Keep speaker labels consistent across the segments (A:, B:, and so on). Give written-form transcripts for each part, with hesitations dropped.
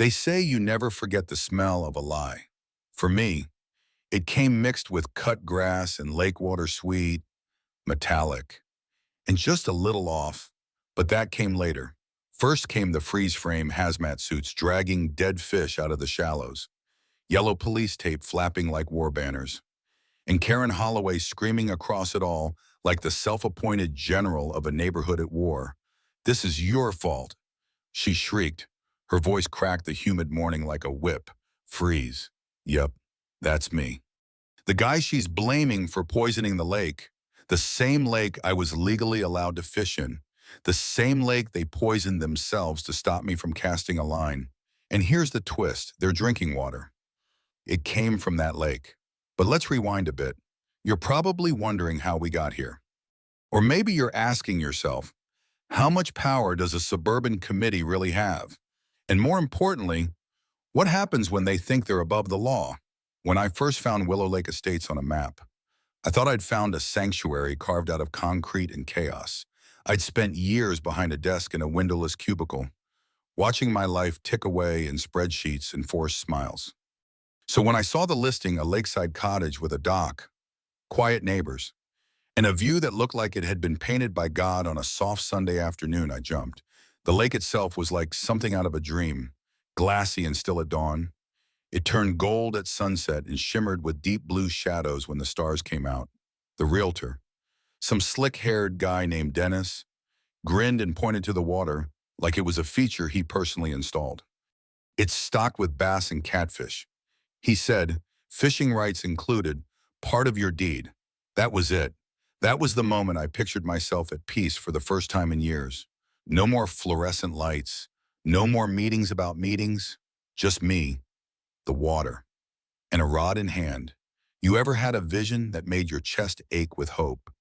A: They say you never forget the smell of a lie. For me, it came mixed with cut grass and lake water, sweet, metallic, and just a little off. But that came later. First came the freeze-frame hazmat suits dragging dead fish out of the shallows, yellow police tape flapping like war banners, and Karen Holloway screaming across it all like the self-appointed general of a neighborhood at war. "This is your fault," she shrieked. Her voice cracked the humid morning like a whip. "Freeze. Yep, that's me. The guy she's blaming for poisoning the lake, the same lake I was legally allowed to fish in, the same lake they poisoned themselves to stop me from casting a line. And here's the twist, their drinking water. It came from that lake. But let's rewind a bit. You're probably wondering how we got here. Or maybe you're asking yourself, how much power does a suburban committee really have? And more importantly, what happens when they think they're above the law? When I first found Willow Lake Estates on a map, I thought I'd found a sanctuary carved out of concrete and chaos. I'd spent years behind a desk in a windowless cubicle, watching my life tick away in spreadsheets and forced smiles. So when I saw the listing, a lakeside cottage with a dock, quiet neighbors, and a view that looked like it had been painted by God on a soft Sunday afternoon, I jumped. The lake itself was like something out of a dream, glassy and still at dawn. It turned gold at sunset and shimmered with deep blue shadows when the stars came out. The realtor, some slick-haired guy named Dennis, grinned and pointed to the water like it was a feature he personally installed. It's stocked with bass and catfish. He said, fishing rights included, part of your deed. That was it. That was the moment I pictured myself at peace for the first time in years. No more fluorescent lights, no more meetings about meetings, just me, the water, and a rod in hand. You ever had a vision that made your chest ache with hope?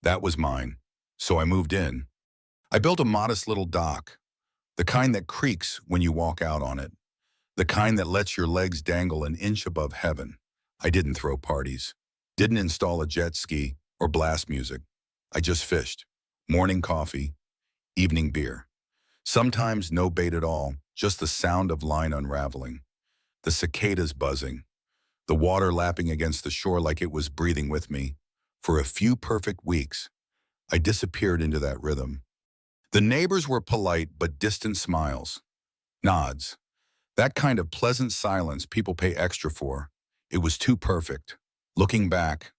A: That was mine, so I moved in. I built a modest little dock, the kind that creaks when you walk out on it, the kind that lets your legs dangle an inch above heaven. I didn't throw parties, didn't install a jet ski or blast music. I just fished, morning coffee, evening beer. Sometimes no bait at all, just the sound of line unraveling, the cicadas buzzing, the water lapping against the shore like it was breathing with me. For a few perfect weeks, I disappeared into that rhythm. The neighbors were polite but distant smiles, nods, that kind of pleasant silence people pay extra for. It was too perfect. Looking back,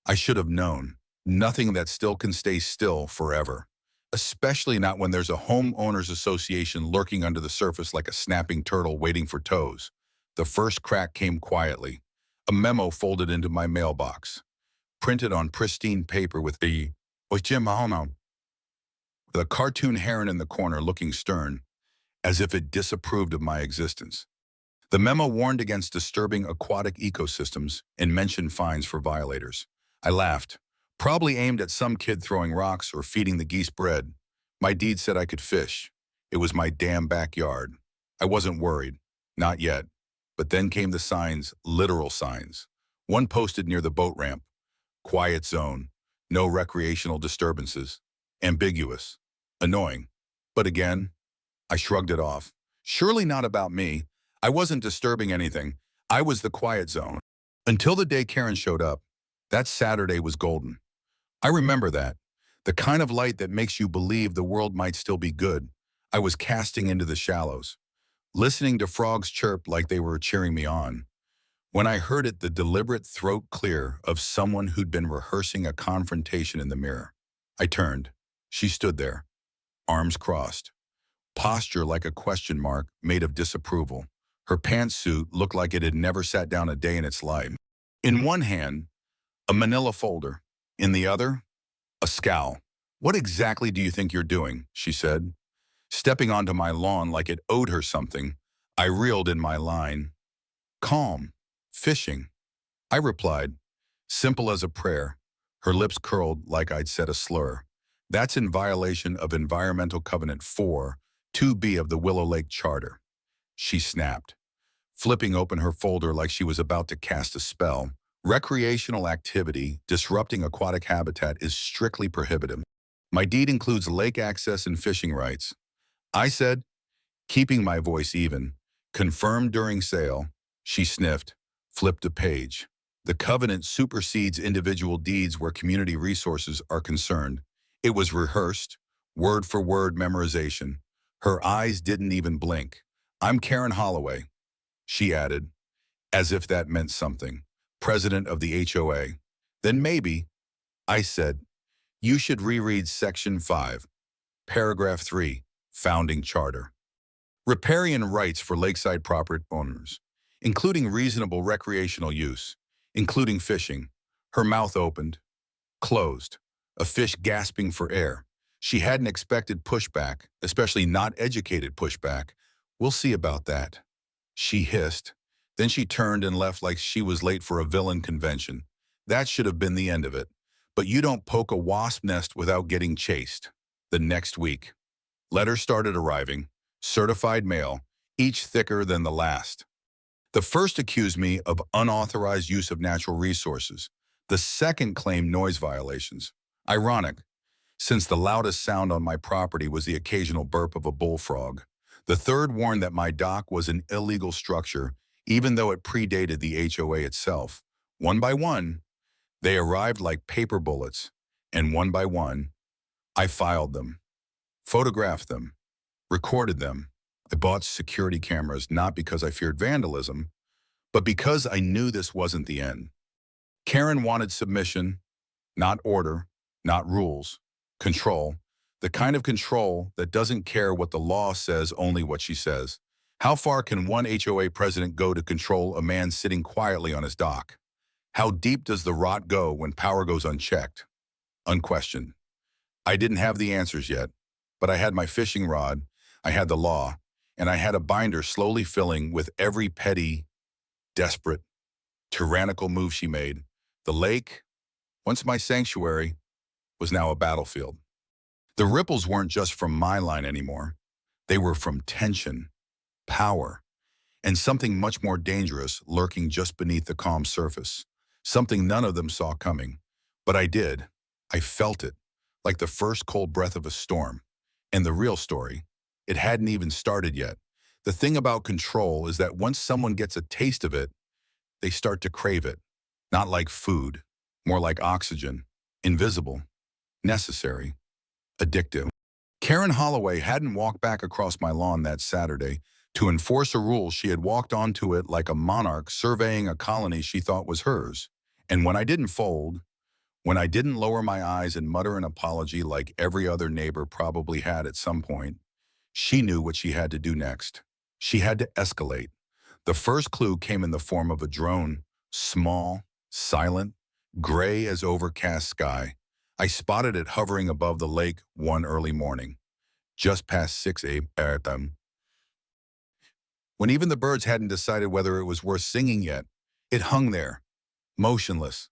A: I should have known. Nothing that still can stay still forever. Especially not when there's a homeowners association lurking under the surface like a snapping turtle waiting for toes. The first crack came quietly. A memo folded into my mailbox, printed on pristine paper with a cartoon heron in the corner looking stern, as if it disapproved of my existence. The memo warned against disturbing aquatic ecosystems and mentioned fines for violators. I laughed, probably aimed at some kid throwing rocks or feeding the geese bread. My deed said I could fish. It was my damn backyard. I wasn't worried. Not yet. But then came the signs, literal signs. One posted near the boat ramp. Quiet zone. No recreational disturbances. Ambiguous. Annoying. But again, I shrugged it off. Surely not about me. I wasn't disturbing anything. I was the quiet zone. Until the day Karen showed up. That Saturday was golden. I remember that. The kind of light that makes you believe the world might still be good. I was casting into the shallows, listening to frogs chirp like they were cheering me on. When I heard it, the deliberate throat clear of someone who'd been rehearsing a confrontation in the mirror. I turned. She stood there, arms crossed, posture like a question mark made of disapproval. Her pantsuit looked like it had never sat down a day in its life. In one hand, a manila folder. In the other, a scowl. "What exactly do you think you're doing?" she said, stepping onto my lawn like it owed her something. I reeled in my line. "Calm. Fishing." I replied, simple as a prayer. Her lips curled like I'd said a slur. "That's in violation of Environmental Covenant 4, 2B of the Willow Lake Charter." She snapped, flipping open her folder like she was about to cast a spell. "Recreational activity disrupting aquatic habitat is strictly prohibited. My deed includes lake access and fishing rights." I said, Keeping my voice even, confirmed during sale, she sniffed, flipped a page. The covenant supersedes individual deeds where community resources are concerned. It was rehearsed, word for word memorization. Her eyes didn't even blink. I'm Karen Holloway, she added, as if that meant something. President of the HOA. Then maybe, I said, you should reread Section 5, Paragraph 3, Founding Charter. Riparian rights for lakeside property owners, including reasonable recreational use, including fishing. Her mouth opened, closed, a fish gasping for air. She hadn't expected pushback, especially not educated pushback. We'll see about that, she hissed. Then she turned and left like she was late for a villain convention. That should have been the end of it. But you don't poke a wasp nest without getting chased. The next week, letters started arriving, certified mail, each thicker than the last. The first accused me of unauthorized use of natural resources. The second claimed noise violations. Ironic, since the loudest sound on my property was the occasional burp of a bullfrog. The third warned that my dock was an illegal structure, even though it predated the HOA itself. One by one, they arrived like paper bullets, and one by one, I filed them, photographed them, recorded them. I bought security cameras not because I feared vandalism, but because I knew this wasn't the end. Karen wanted submission, not order, not rules, control, the kind of control that doesn't care what the law says, only what she says. How far can one HOA president go to control a man sitting quietly on his dock? How deep does the rot go when power goes unchecked, unquestioned? I didn't have the answers yet, but I had my fishing rod, I had the law, and I had a binder slowly filling with every petty, desperate, tyrannical move she made. The lake, once my sanctuary, was now a battlefield. The ripples weren't just from my line anymore. They were from tension, power, and something much more dangerous lurking just beneath the calm surface. Something none of them saw coming. But I did. I felt it, like the first cold breath of a storm. And the real story, it hadn't even started yet. The thing about control is that once someone gets a taste of it, they start to crave it. Not like food, more like oxygen, invisible, necessary, addictive. Karen Holloway hadn't walked back across my lawn that Saturday to enforce a rule. She had walked onto it like a monarch surveying a colony she thought was hers. And when I didn't fold, when I didn't lower my eyes and mutter an apology like every other neighbor probably had at some point, she knew what she had to do next. She had to escalate. The first clue came in the form of a drone, small, silent, gray as overcast sky. I spotted it hovering above the lake one early morning, just past 6 a.m. When even the birds hadn't decided whether it was worth singing yet. It hung there, motionless,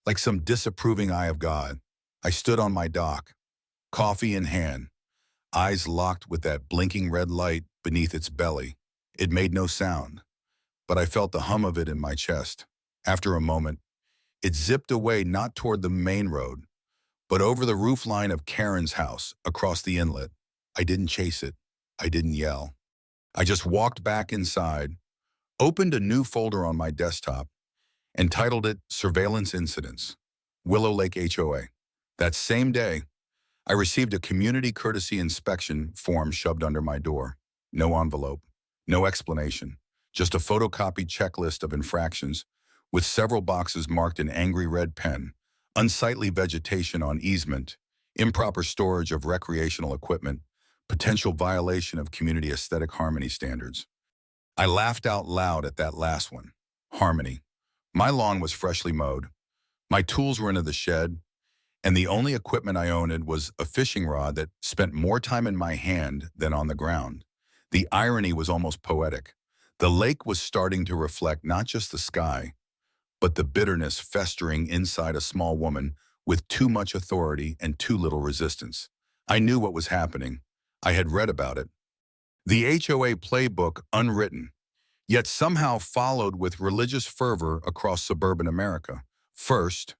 A: like some disapproving eye of God. I stood on my dock, coffee in hand, eyes locked with that blinking red light beneath its belly. It made no sound, but I felt the hum of it in my chest. After a moment, it zipped away, not toward the main road, but over the roofline of Karen's house across the inlet. I didn't chase it. I didn't yell. I just walked back inside, opened a new folder on my desktop, and titled it Surveillance Incidents, Willow Lake HOA. That same day, I received a community courtesy inspection form shoved under my door. No envelope, no explanation, just a photocopied checklist of infractions with several boxes marked in angry red pen: unsightly vegetation on easement, improper storage of recreational equipment, potential violation of community aesthetic harmony standards. I laughed out loud at that last one. Harmony. My lawn was freshly mowed. My tools were in the shed, and the only equipment I owned was a fishing rod that spent more time in my hand than on the ground. The irony was almost poetic. The lake was starting to reflect not just the sky, but the bitterness festering inside a small woman with too much authority and too little resistance. I knew what was happening. I had read about it. The HOA playbook unwritten, yet somehow followed with religious fervor across suburban America. First,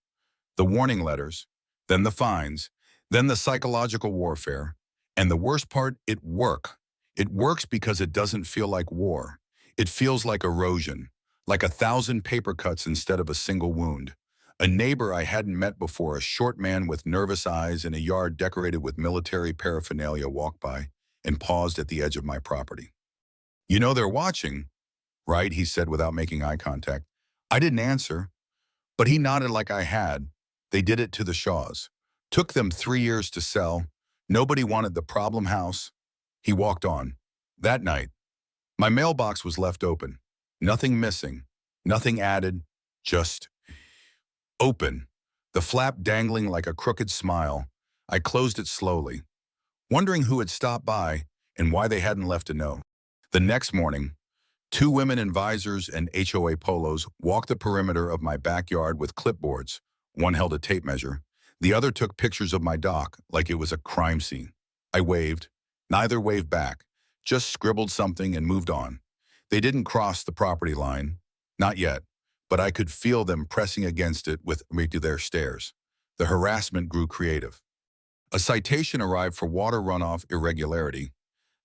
A: the warning letters, then the fines, then the psychological warfare, and the worst part, it worked. It works because it doesn't feel like war. It feels like erosion, like 1,000 paper cuts instead of a single wound. A neighbor I hadn't met before, a short man with nervous eyes in a yard decorated with military paraphernalia, walked by and paused at the edge of my property. "You know they're watching, right?" he said without making eye contact. I didn't answer, but he nodded like I had. "They did it to the Shaws. Took them 3 years to sell. Nobody wanted the problem house." He walked on. "That night, my mailbox was left open. Nothing missing, nothing added, just open. The flap dangling like a crooked smile. I closed it slowly, wondering who had stopped by and why they hadn't left a note. The next morning, two women in visors and HOA polos walked the perimeter of my backyard with clipboards. One held a tape measure. The other took pictures of my dock like it was a crime scene. I waved. Neither waved back, just scribbled something and moved on. They didn't cross the property line. Not yet, but I could feel them pressing against it with me to their stares. The harassment grew creative. A citation arrived for water runoff irregularity,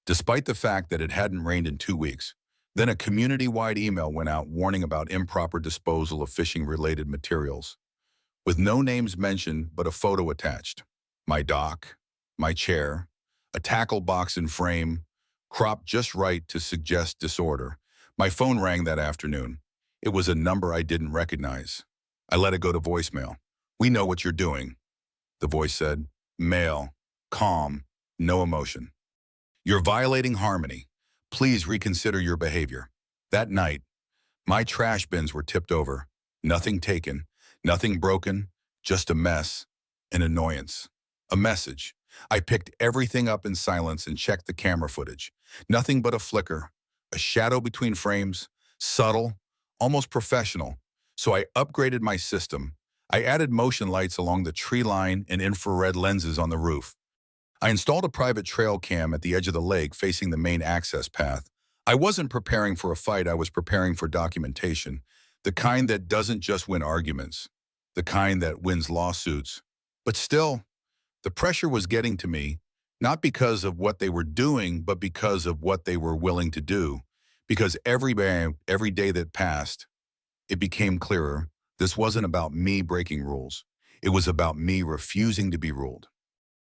A: despite the fact that it hadn't rained in 2 weeks. Then a community-wide email went out warning about improper disposal of fishing-related materials, with no names mentioned but a photo attached. My dock, my chair, a tackle box and frame, cropped just right to suggest disorder. My phone rang that afternoon. It was a number I didn't recognize. I let it go to voicemail. "We know what you're doing," the voice said. Male, calm, no emotion. "You're violating harmony. Please reconsider your behavior." That night, my trash bins were tipped over. Nothing taken, nothing broken, just a mess, an annoyance. A message. I picked everything up in silence and checked the camera footage. Nothing but a flicker, a shadow between frames, subtle, almost professional. So I upgraded my system. I added motion lights along the tree line and infrared lenses on the roof. I installed a private trail cam at the edge of the lake facing the main access path. I wasn't preparing for a fight, I was preparing for documentation. The kind that doesn't just win arguments, the kind that wins lawsuits. But still, the pressure was getting to me, not because of what they were doing, but because of what they were willing to do. Because every day that passed, it became clearer this wasn't about me breaking rules. It was about me refusing to be ruled.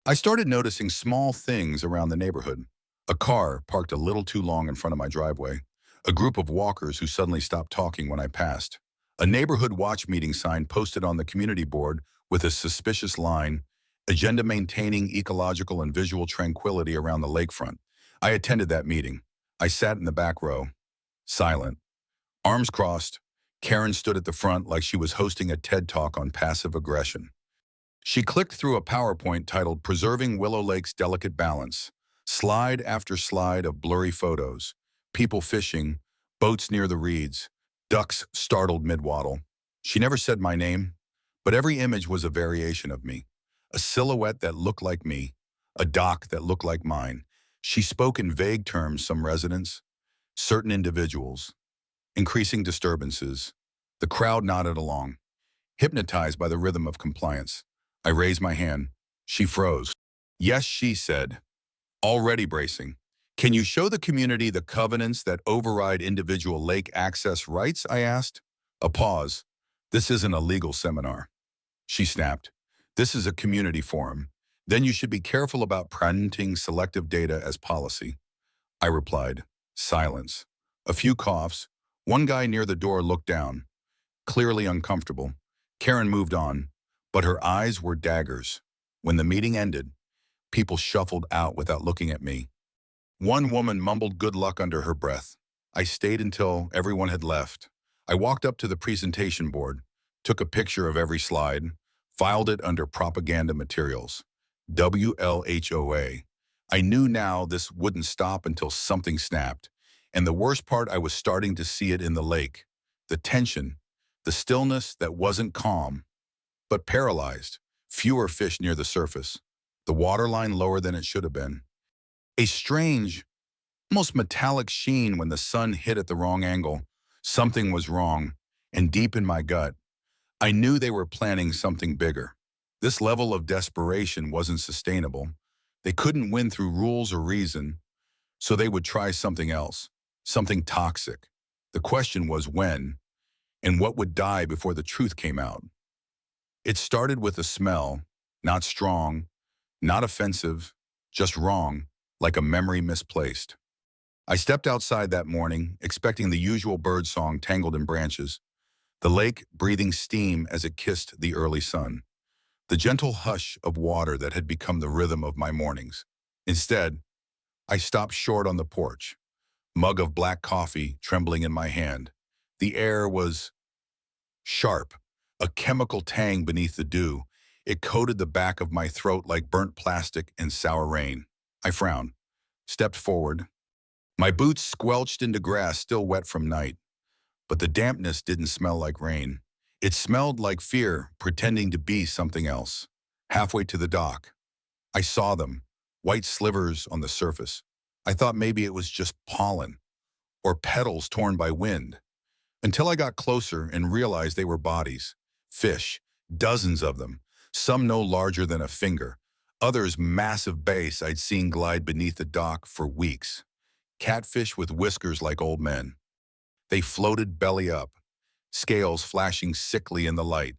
A: I started noticing small things around the neighborhood. A car parked a little too long in front of my driveway. A group of walkers who suddenly stopped talking when I passed. A neighborhood watch meeting sign posted on the community board with a suspicious line, "Agenda maintaining ecological and visual tranquility around the lakefront." I attended that meeting. I sat in the back row, silent, arms crossed. Karen stood at the front like she was hosting a TED Talk on passive aggression. She clicked through a PowerPoint titled "Preserving Willow Lake's Delicate Balance." Slide after slide of blurry photos, people fishing, boats near the reeds, ducks startled mid-waddle. She never said my name, but every image was a variation of me. A silhouette that looked like me, a dock that looked like mine. She spoke in vague terms: some residents, certain individuals, increasing disturbances. The crowd nodded along, hypnotized by the rhythm of compliance. I raised my hand. She froze. "Yes," she said, already bracing. "Can you show the community the covenants that override individual lake access rights?" I asked. A pause. "This isn't a legal seminar," she snapped. "This is a community forum. Then you should be careful about presenting selective data as policy." I replied. Silence. A few coughs. One guy near the door looked down, clearly uncomfortable. Karen moved on, but her eyes were daggers. When the meeting ended, people shuffled out without looking at me. One woman mumbled good luck under her breath. I stayed until everyone had left. I walked up to the presentation board, took a picture of every slide, filed it under propaganda materials. WLHOA. I knew now this wouldn't stop until something snapped. And the worst part, I was starting to see it in the lake. The tension, the stillness that wasn't calm, but paralyzed. Fewer fish near the surface. The waterline lower than it should have been. A strange, almost metallic sheen when the sun hit at the wrong angle. Something was wrong, and deep in my gut, I knew they were planning something bigger. This level of desperation wasn't sustainable. They couldn't win through rules or reason, So they would try something else, something toxic. The question was when, and what would die before the truth came out. It started with a smell, not strong, not offensive, just wrong, like a memory misplaced. I stepped outside that morning, expecting the usual bird song tangled in branches, the lake breathing steam as it kissed the early sun, the gentle hush of water that had become the rhythm of my mornings. Instead, I stopped short on the porch, mug of black coffee trembling in my hand. The air was sharp, a chemical tang beneath the dew. It coated the back of my throat like burnt plastic and sour rain. I frowned, stepped forward. My boots squelched into grass still wet from night, but the dampness didn't smell like rain. It smelled like fear pretending to be something else. Halfway to the dock, I saw them, white slivers on the surface. I thought maybe it was just pollen or petals torn by wind, until I got closer and realized they were bodies. Fish, dozens of them, some no larger than a finger, others massive bass I'd seen glide beneath the dock for weeks. Catfish with whiskers like old men. They floated belly up, scales flashing sickly in the light,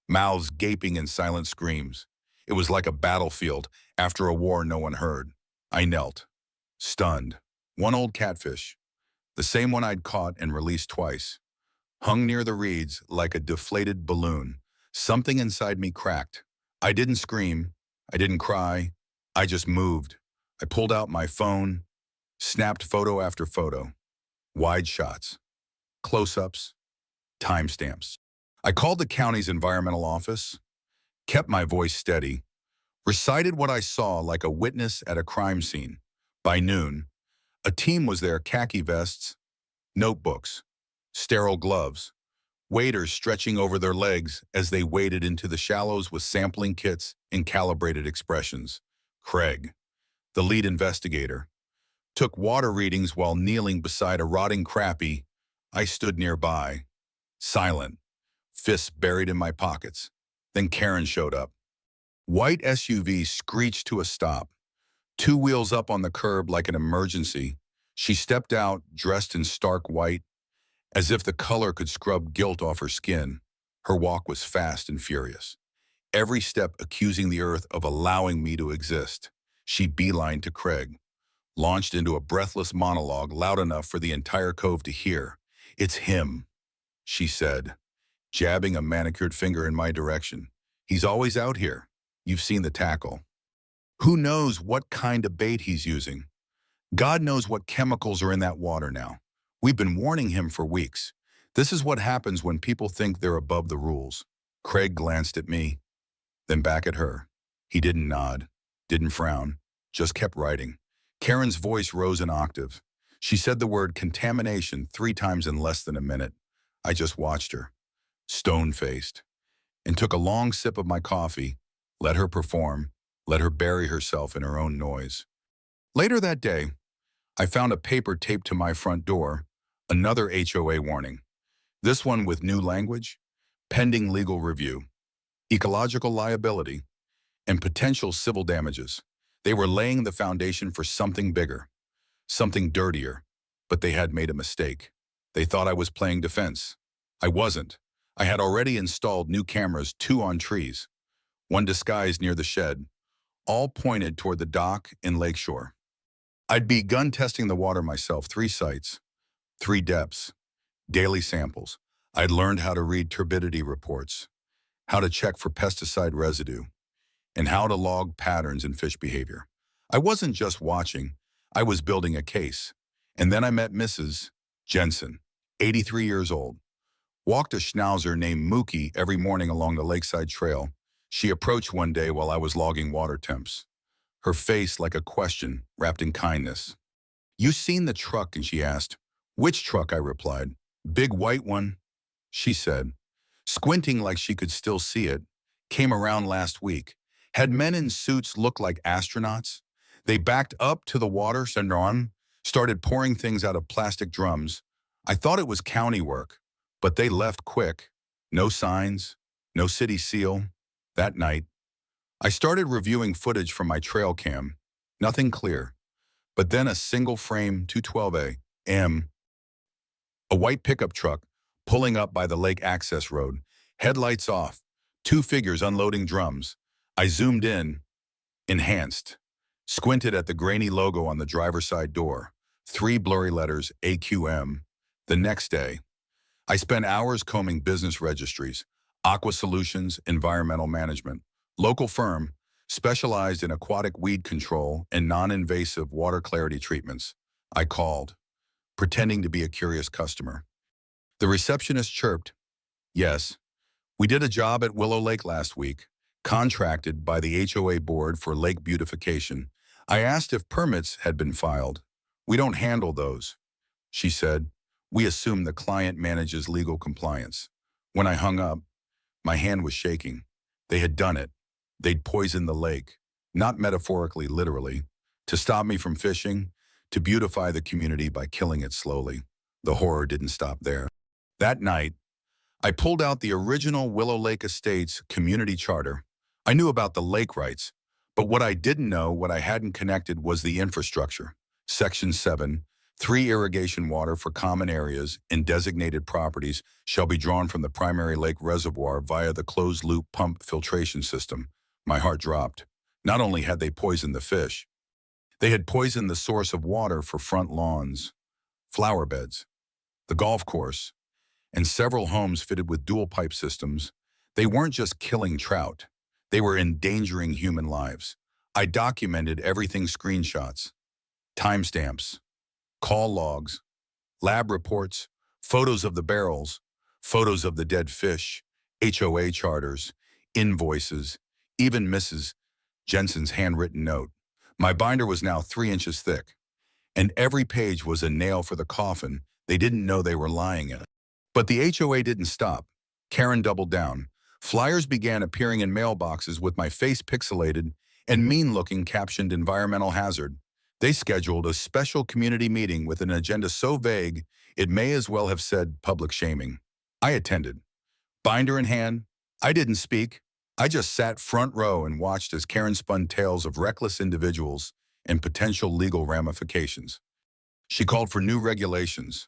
A: mouths gaping in silent screams. It was like a battlefield after a war no one heard. I knelt, stunned. One old catfish, the same one I'd caught and released twice, hung near the reeds like a deflated balloon. Something inside me cracked. I didn't scream. I didn't cry. I just moved. I pulled out my phone, snapped photo after photo, wide shots, close-ups, timestamps. I called the county's environmental office, kept my voice steady, recited what I saw like a witness at a crime scene. By noon, a team was there, khaki vests, notebooks, sterile gloves, waiters stretching over their legs as they waded into the shallows with sampling kits and calibrated expressions. Craig, the lead investigator, took water readings while kneeling beside a rotting crappie. I stood nearby, silent, fists buried in my pockets. Then Karen showed up. White SUV screeched to a stop, two wheels up on the curb like an emergency. She stepped out, dressed in stark white, as if the color could scrub guilt off her skin. Her walk was fast and furious, every step accusing the earth of allowing me to exist. She beelined to Craig, launched into a breathless monologue loud enough for the entire cove to hear. "It's him," she said, jabbing a manicured finger in my direction. "He's always out here. You've seen the tackle. Who knows what kind of bait he's using? God knows what chemicals are in that water now. We've been warning him for weeks. This is what happens when people think they're above the rules." Craig glanced at me, then back at her. He didn't nod, didn't frown, just kept writing. Karen's voice rose an octave. She said the word contamination 3 times in less than a minute. I just watched her, stone-faced, and took a long sip of my coffee, let her perform, let her bury herself in her own noise. Later that day, I found a paper taped to my front door, another HOA warning. This one with new language, pending legal review, ecological liability, and potential civil damages. They were laying the foundation for something bigger, something dirtier, but they had made a mistake. They thought I was playing defense. I wasn't. I had already installed new cameras, 2 on trees, one disguised near the shed, all pointed toward the dock and lakeshore. I'd begun testing the water myself, 3 sites, 3 depths, daily samples. I'd learned how to read turbidity reports, how to check for pesticide residue, and how to log patterns in fish behavior. I wasn't just watching, I was building a case. And then I met Mrs. Jensen, 83 years old. Walked a schnauzer named Mookie every morning along the lakeside trail. She approached one day while I was logging water temps, her face like a question wrapped in kindness. "You seen the truck?" and she asked. "Which truck?" I replied. "Big white one," she said, squinting like she could still see it. "Came around last week. Had men in suits look like astronauts. They backed up to the water center, started pouring things out of plastic drums. I thought it was county work, but they left quick. No signs, no city seal." That night, I started reviewing footage from my trail cam. Nothing clear. But then a single-frame 212A M, a white pickup truck pulling up by the lake access road, headlights off, two figures unloading drums. I zoomed in, enhanced, squinted at the grainy logo on the driver's side door, three blurry letters AQM. The next day, I spent hours combing business registries, Aqua Solutions, Environmental Management, local firm, specialized in aquatic weed control and non-invasive water clarity treatments. I called, pretending to be a curious customer. The receptionist chirped, "Yes, we did a job at Willow Lake last week, contracted by the HOA board for lake beautification. I asked if permits had been filed. We don't handle those," she said. "We assume the client manages legal compliance." When I hung up, my hand was shaking. They had done it. They'd poisoned the lake, not metaphorically, literally, to stop me from fishing, to beautify the community by killing it slowly. The horror didn't stop there. That night, I pulled out the original Willow Lake Estates community charter. I knew about the lake rights, but what I didn't know, what I hadn't connected, was the infrastructure. Section 7, 3 irrigation water for common areas and designated properties shall be drawn from the primary lake reservoir via the closed-loop pump filtration system. My heart dropped. Not only had they poisoned the fish, they had poisoned the source of water for front lawns, flower beds, the golf course, and several homes fitted with dual pipe systems. They weren't just killing trout. They were endangering human lives. I documented everything: screenshots, timestamps, call logs, lab reports, photos of the barrels, photos of the dead fish, HOA charters, invoices, even Mrs. Jensen's handwritten note. My binder was now 3 inches thick, and every page was a nail for the coffin they didn't know they were lying in. But the HOA didn't stop. Karen doubled down. Flyers began appearing in mailboxes with my face pixelated and mean-looking, captioned "environmental hazard." They scheduled a special community meeting with an agenda so vague it may as well have said public shaming. I attended. Binder in hand, I didn't speak. I just sat front row and watched as Karen spun tales of reckless individuals and potential legal ramifications. She called for new regulations,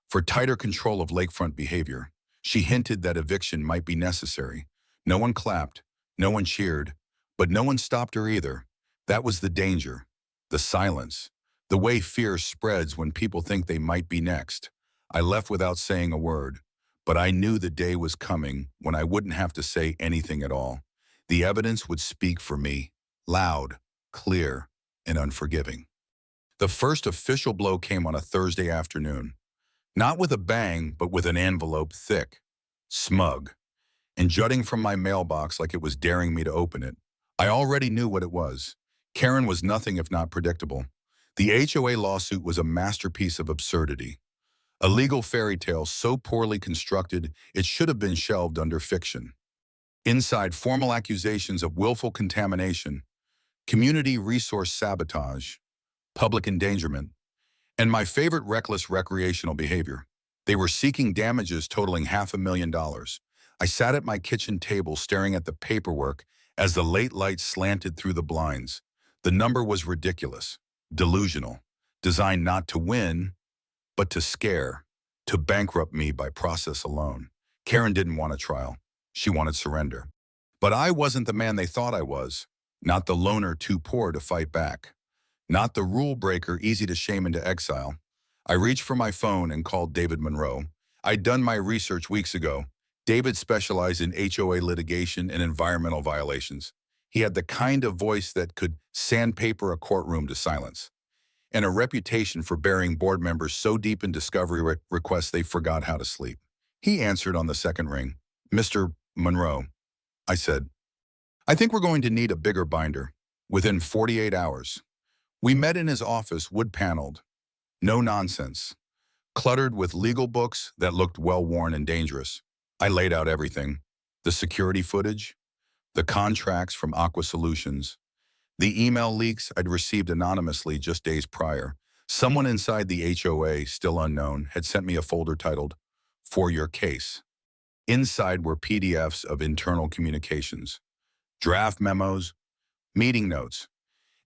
A: for tighter control of lakefront behavior. She hinted that eviction might be necessary. No one clapped, no one cheered, but no one stopped her either. That was the danger, the silence, the way fear spreads when people think they might be next. I left without saying a word, but I knew the day was coming when I wouldn't have to say anything at all. The evidence would speak for me, loud, clear, and unforgiving. The first official blow came on a Thursday afternoon. Not with a bang, but with an envelope thick, smug, and jutting from my mailbox like it was daring me to open it. I already knew what it was. Karen was nothing if not predictable. The HOA lawsuit was a masterpiece of absurdity, a legal fairy tale so poorly constructed it should have been shelved under fiction. Inside, formal accusations of willful contamination, community resource sabotage, public endangerment, and my favorite, reckless recreational behavior. They were seeking damages totaling $500,000. I sat at my kitchen table staring at the paperwork as the late light slanted through the blinds. The number was ridiculous, delusional, designed not to win, but to scare, to bankrupt me by process alone. Karen didn't want a trial. She wanted surrender. But I wasn't the man they thought I was, not the loner too poor to fight back. Not the rule breaker easy to shame into exile. I reached for my phone and called David Monroe. I'd done my research weeks ago. David specialized in HOA litigation and environmental violations. He had the kind of voice that could sandpaper a courtroom to silence, and a reputation for burying board members so deep in discovery requests they forgot how to sleep. He answered on the second ring. "Mr. Monroe," I said, "I think we're going to need a bigger binder." Within 48 hours. We met in his office, wood-paneled, no nonsense, cluttered with legal books that looked well-worn and dangerous. I laid out everything: the security footage, the contracts from Aqua Solutions, the email leaks I'd received anonymously just days prior. Someone inside the HOA, still unknown, had sent me a folder titled, "For Your Case." Inside were PDFs of internal communications, draft memos, meeting notes,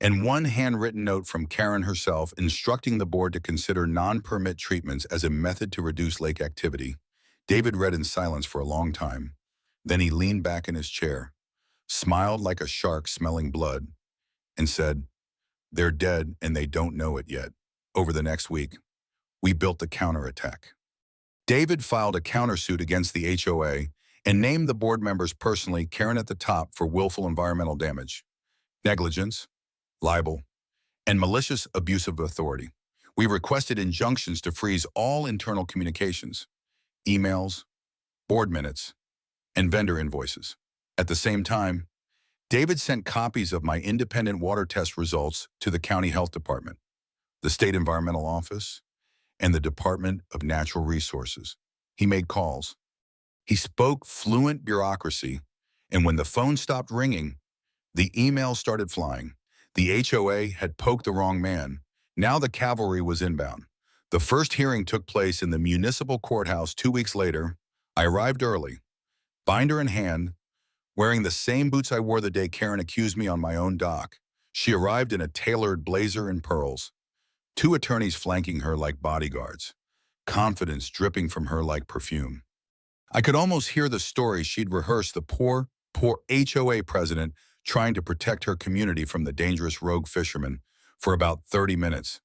A: and one handwritten note from Karen herself instructing the board to consider non-permit treatments as a method to reduce lake activity. David read in silence for a long time. Then he leaned back in his chair, smiled like a shark smelling blood, and said, "They're dead and they don't know it yet." Over the next week, we built the counterattack. David filed a countersuit against the HOA and named the board members personally, Karen at the top, for willful environmental damage, negligence, libel, and malicious abuse of authority. We requested injunctions to freeze all internal communications, emails, board minutes, and vendor invoices. At the same time, David sent copies of my independent water test results to the county health department, the state environmental office, and the Department of Natural Resources. He made calls. He spoke fluent bureaucracy, and when the phone stopped ringing, the emails started flying. The HOA had poked the wrong man. Now the cavalry was inbound. The first hearing took place in the municipal courthouse 2 weeks later. I arrived early, binder in hand, wearing the same boots I wore the day Karen accused me on my own dock. She arrived in a tailored blazer and pearls, 2 attorneys flanking her like bodyguards, confidence dripping from her like perfume. I could almost hear the story she'd rehearsed, the poor HOA president trying to protect her community from the dangerous rogue fishermen, for about 30 minutes.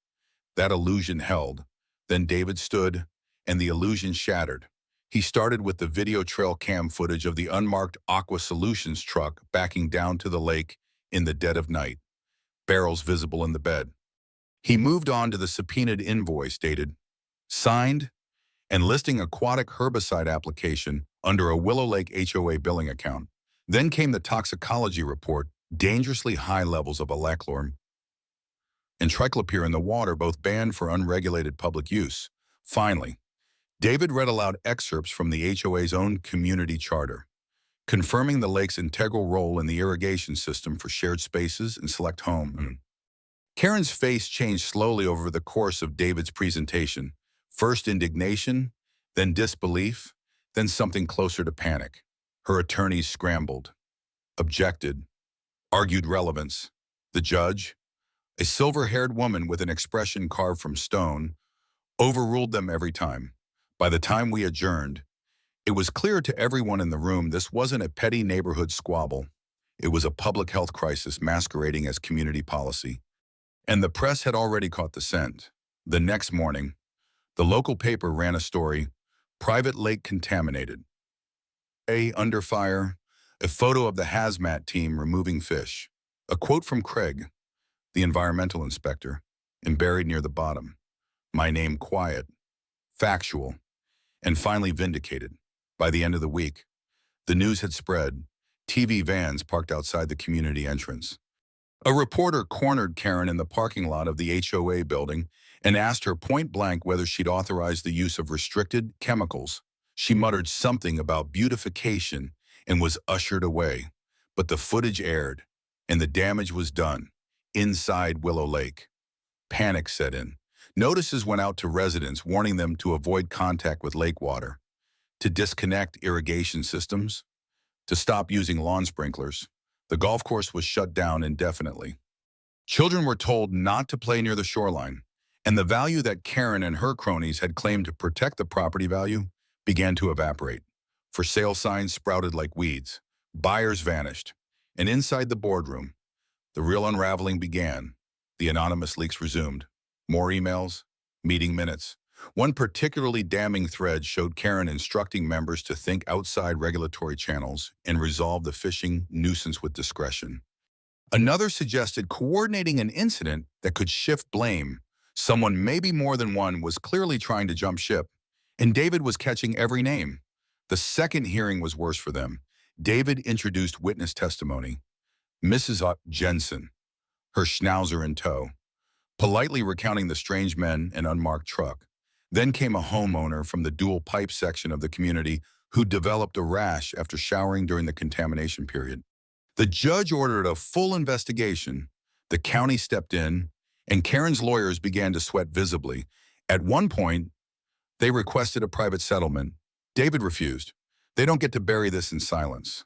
A: That illusion held. Then David stood, and the illusion shattered. He started with the video trail cam footage of the unmarked Aqua Solutions truck backing down to the lake in the dead of night, barrels visible in the bed. He moved on to the subpoenaed invoice dated, signed, and listing aquatic herbicide application under a Willow Lake HOA billing account. Then came the toxicology report, dangerously high levels of alachlor and triclopyr in the water, both banned for unregulated public use. Finally, David read aloud excerpts from the HOA's own community charter, confirming the lake's integral role in the irrigation system for shared spaces and select home. Karen's face changed slowly over the course of David's presentation. First indignation, then disbelief, then something closer to panic. Her attorneys scrambled, objected, argued relevance. The judge, a silver-haired woman with an expression carved from stone, overruled them every time. By the time we adjourned, it was clear to everyone in the room this wasn't a petty neighborhood squabble. It was a public health crisis masquerading as community policy. And the press had already caught the scent. The next morning, the local paper ran a story, "Private Lake Contaminated." Under fire, a photo of the hazmat team removing fish. A quote from Craig, the environmental inspector, and buried near the bottom. My name quiet, factual, and finally vindicated. By the end of the week, the news had spread. TV vans parked outside the community entrance. A reporter cornered Karen in the parking lot of the HOA building and asked her point blank whether she'd authorized the use of restricted chemicals. She muttered something about beautification and was ushered away. But the footage aired, and the damage was done. Inside Willow Lake, panic set in. Notices went out to residents warning them to avoid contact with lake water, to disconnect irrigation systems, to stop using lawn sprinklers. The golf course was shut down indefinitely. Children were told not to play near the shoreline, and the value that Karen and her cronies had claimed to protect the property value began to evaporate. For sale signs sprouted like weeds. Buyers vanished. And inside the boardroom, the real unraveling began. The anonymous leaks resumed. More emails, meeting minutes. One particularly damning thread showed Karen instructing members to think outside regulatory channels and resolve the fishing nuisance with discretion. Another suggested coordinating an incident that could shift blame. Someone, maybe more than one, was clearly trying to jump ship, and David was catching every name. The second hearing was worse for them. David introduced witness testimony. Mrs. Jensen, her schnauzer in tow, politely recounting the strange men and unmarked truck. Then came a homeowner from the dual pipe section of the community who developed a rash after showering during the contamination period. The judge ordered a full investigation. The county stepped in, and Karen's lawyers began to sweat visibly. At one point, they requested a private settlement. David refused. They don't get to bury this in silence.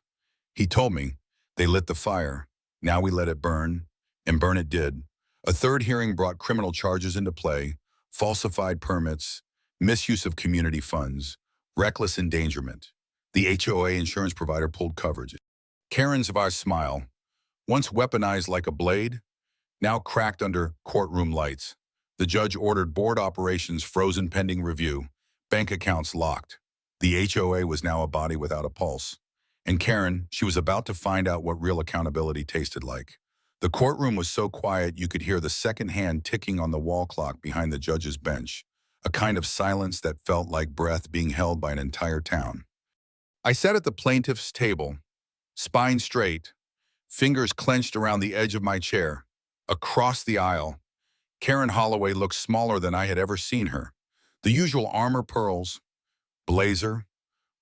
A: He told me, they lit the fire. Now we let it burn, and burn it did. A third hearing brought criminal charges into play, falsified permits, misuse of community funds, reckless endangerment. The HOA insurance provider pulled coverage. Karen's smile, once weaponized like a blade, now cracked under courtroom lights. The judge ordered board operations frozen pending review, bank accounts locked. The HOA was now a body without a pulse. And Karen, she was about to find out what real accountability tasted like. The courtroom was so quiet you could hear the second hand ticking on the wall clock behind the judge's bench, a kind of silence that felt like breath being held by an entire town. I sat at the plaintiff's table, spine straight, fingers clenched around the edge of my chair. Across the aisle, Karen Holloway looked smaller than I had ever seen her. The usual armor pearls, blazer,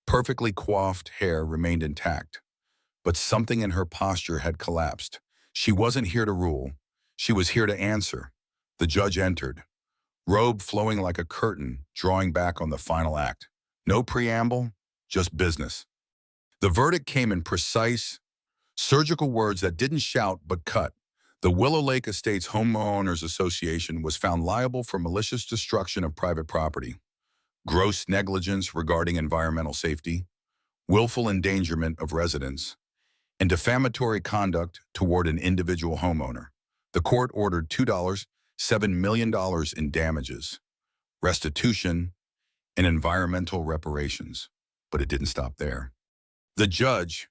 A: perfectly coiffed hair remained intact, but something in her posture had collapsed. She wasn't here to rule. She was here to answer. The judge entered, robe flowing like a curtain, drawing back on the final act. No preamble, just business. The verdict came in precise, surgical words that didn't shout but cut. The Willow Lake Estates Homeowners Association was found liable for malicious destruction of private property, gross negligence regarding environmental safety, willful endangerment of residents, and defamatory conduct toward an individual homeowner. The court ordered $2.7 million in damages, restitution, and environmental reparations. But it didn't stop there. The judge,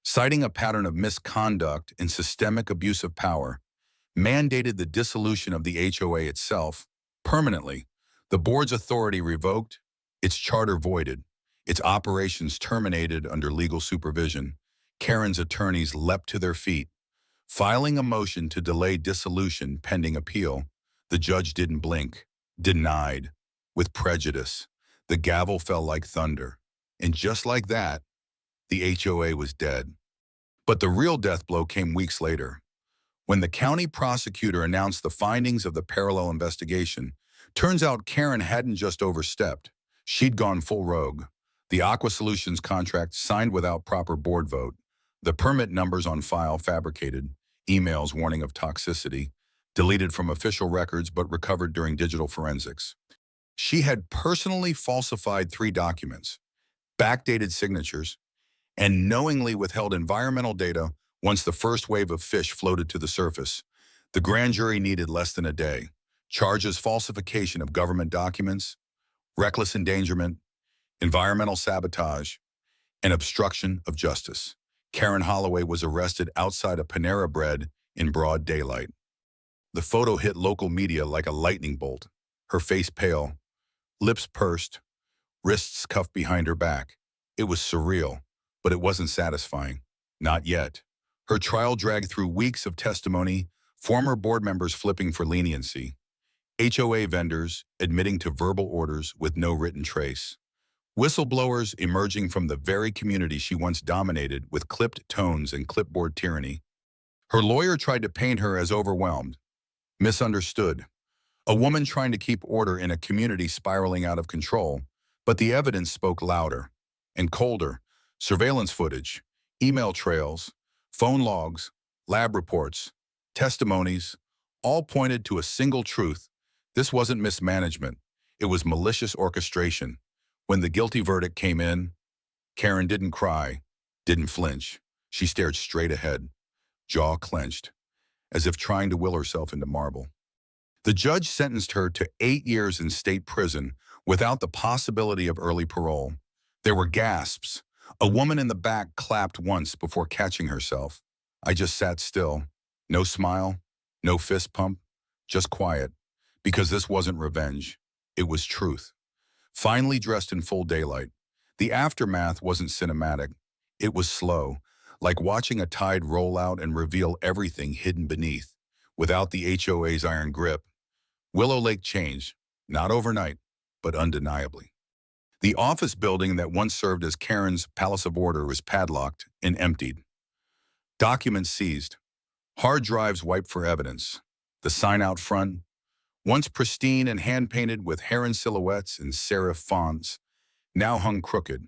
A: citing a pattern of misconduct and systemic abuse of power, mandated the dissolution of the HOA itself permanently. The board's authority revoked, its charter voided, its operations terminated under legal supervision. Karen's attorneys leapt to their feet, filing a motion to delay dissolution pending appeal. The judge didn't blink, denied, with prejudice. The gavel fell like thunder. And just like that, the HOA was dead. But the real death blow came weeks later. When the county prosecutor announced the findings of the parallel investigation, turns out Karen hadn't just overstepped. She'd gone full rogue. The Aqua Solutions contract signed without proper board vote, the permit numbers on file fabricated, emails warning of toxicity, deleted from official records but recovered during digital forensics. She had personally falsified 3 documents, backdated signatures, and knowingly withheld environmental data once the first wave of fish floated to the surface. The grand jury needed less than a day. Charges: falsification of government documents, reckless endangerment, environmental sabotage, and obstruction of justice. Karen Holloway was arrested outside a Panera Bread in broad daylight. The photo hit local media like a lightning bolt, her face pale, lips pursed, wrists cuffed behind her back. It was surreal, but it wasn't satisfying. Not yet. Her trial dragged through weeks of testimony, former board members flipping for leniency, HOA vendors admitting to verbal orders with no written trace, whistleblowers emerging from the very community she once dominated with clipped tones and clipboard tyranny. Her lawyer tried to paint her as overwhelmed, misunderstood, a woman trying to keep order in a community spiraling out of control, but the evidence spoke louder and colder. Surveillance footage, email trails, phone logs, lab reports, testimonies, all pointed to a single truth. This wasn't mismanagement. It was malicious orchestration. When the guilty verdict came in, Karen didn't cry, didn't flinch. She stared straight ahead, jaw clenched, as if trying to will herself into marble. The judge sentenced her to 8 years in state prison without the possibility of early parole. There were gasps. A woman in the back clapped once before catching herself. I just sat still. No smile, no fist pump, just quiet. Because this wasn't revenge. It was truth. Finally dressed in full daylight. The aftermath wasn't cinematic. It was slow, like watching a tide roll out and reveal everything hidden beneath. Without the HOA's iron grip, Willow Lake changed, not overnight, but undeniably. The office building that once served as Karen's palace of order was padlocked and emptied. Documents seized. Hard drives wiped for evidence. The sign out front, once pristine and hand-painted with heron silhouettes and serif fonts, now hung crooked,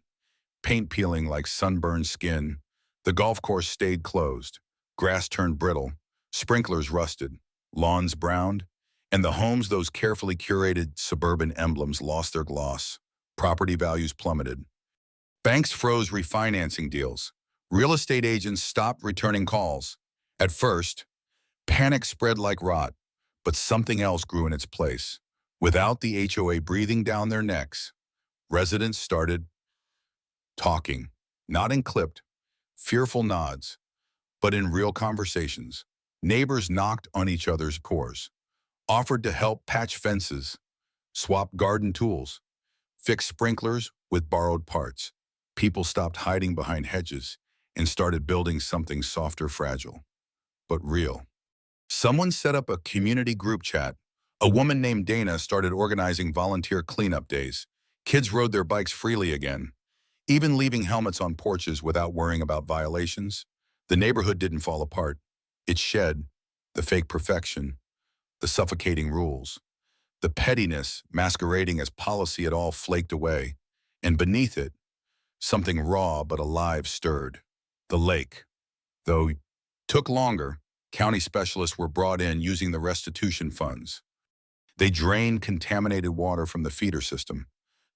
A: paint peeling like sunburned skin. The golf course stayed closed. Grass turned brittle. Sprinklers rusted, lawns browned, and the homes those carefully curated suburban emblems lost their gloss. Property values plummeted. Banks froze refinancing deals. Real estate agents stopped returning calls. At first, panic spread like rot, but something else grew in its place. Without the HOA breathing down their necks, residents started talking, not in clipped, fearful nods, but in real conversations. Neighbors knocked on each other's doors, offered to help patch fences, swap garden tools, fix sprinklers with borrowed parts. People stopped hiding behind hedges and started building something softer, fragile, but real. Someone set up a community group chat. A woman named Dana started organizing volunteer cleanup days. Kids rode their bikes freely again, even leaving helmets on porches without worrying about violations. The neighborhood didn't fall apart. It shed the fake perfection, the suffocating rules, the pettiness masquerading as policy. It all flaked away, and beneath it, something raw but alive stirred. The lake. Though it took longer, county specialists were brought in using the restitution funds. They drained contaminated water from the feeder system,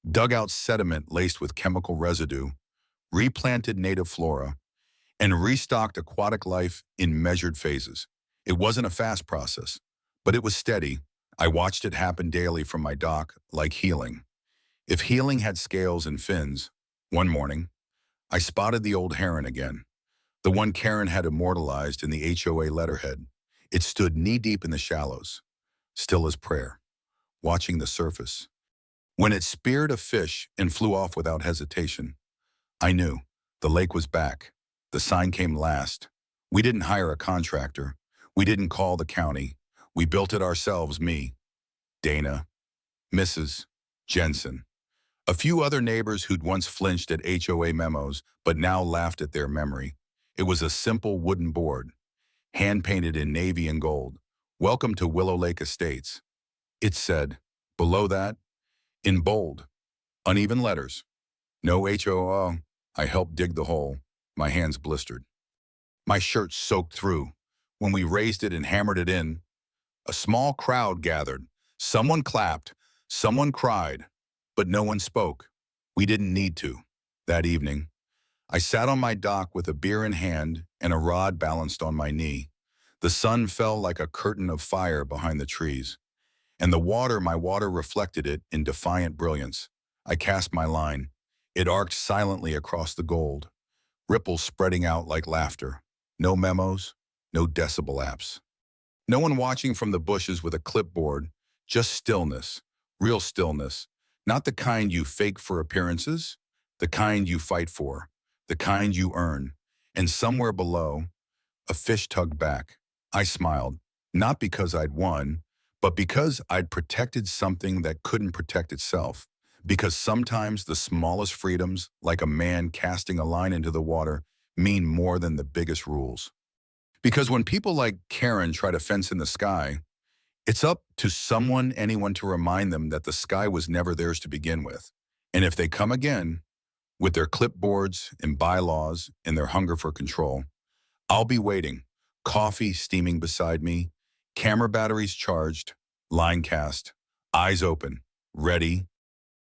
A: dug out sediment laced with chemical residue, replanted native flora, and restocked aquatic life in measured phases. It wasn't a fast process, but it was steady. I watched it happen daily from my dock, like healing. If healing had scales and fins, one morning, I spotted the old heron again, the one Karen had immortalized in the HOA letterhead. It stood knee-deep in the shallows, still as prayer, watching the surface. When it speared a fish and flew off without hesitation, I knew the lake was back. The sign came last. We didn't hire a contractor. We didn't call the county. We built it ourselves, me, Dana, Mrs. Jensen. A few other neighbors who'd once flinched at HOA memos, but now laughed at their memory. It was a simple wooden board, hand-painted in navy and gold. Welcome to Willow Lake Estates. It said, below that, in bold, uneven letters, no HOA. I helped dig the hole. My hands blistered. My shirt soaked through. When we raised it and hammered it in, a small crowd gathered. Someone clapped, someone cried, but no one spoke. We didn't need to. That evening, I sat on my dock with a beer in hand and a rod balanced on my knee. The sun fell like a curtain of fire behind the trees, and my water reflected it in defiant brilliance. I cast my line. It arced silently across the gold, ripples spreading out like laughter. No memos, no decibel apps. No one watching from the bushes with a clipboard, just stillness, real stillness. Not the kind you fake for appearances, the kind you fight for, the kind you earn. And somewhere below, a fish tugged back. I smiled, not because I'd won, but because I'd protected something that couldn't protect itself. Because sometimes the smallest freedoms, like a man casting a line into the water, mean more than the biggest rules. Because when people like Karen try to fence in the sky, it's up to anyone to remind them that the sky was never theirs to begin with. And if they come again, with their clipboards and bylaws and their hunger for control, I'll be waiting, coffee steaming beside me, camera batteries charged, line cast, eyes open, ready